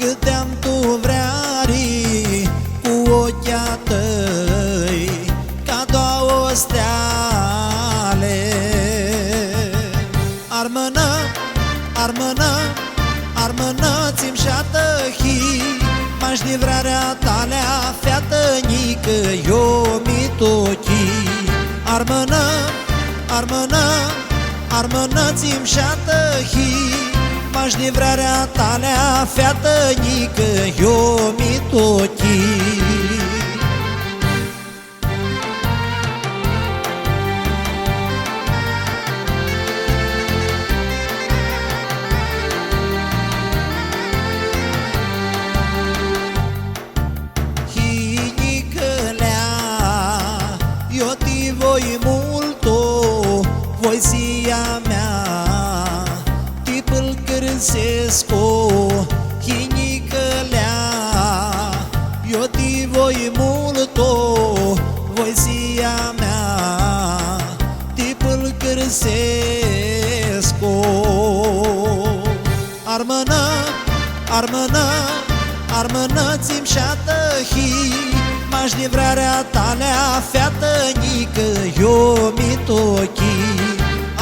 câteam tu vreari cu ochii tăi, ca două steale. Armână, armână, armână-ți-mi șatăhi, m-aș livrarea talea, featănică, eu mi tochi. Armână, armână, armână-ți-mi șatăhi, m-aș livrarea talea, featănică, eu mi tochi. Voi multo, voisia mea, tipul cârsesco, hinicălea. Eu ti voi multo, voisia mea, tipul cârsesco. Armână, armână, armână-ți-mi șatăhi, m-aș livrarea talea, featănică, eu mi tochi.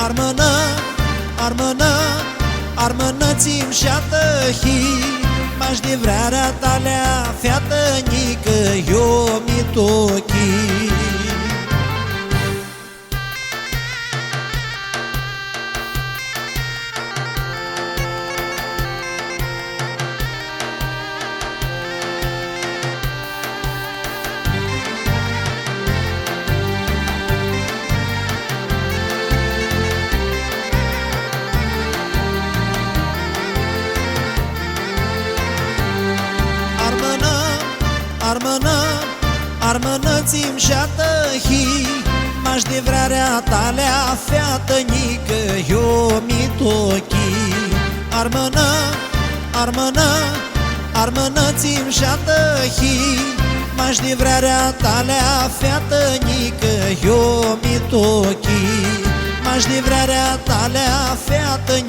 Armână, armână, armână-ți-mi șatăhi, m-aș livrarea talea, featănică, eu mi tochi. Armână, armână-ți-mi șatăhi, m-aș livrarea talea, featănică, eu mi tochi. Armână, armână, armână-ți-mi șatăhi, m-aș livrarea talea, featănică, eu mi tochi. M-aș livrarea talea, featănică,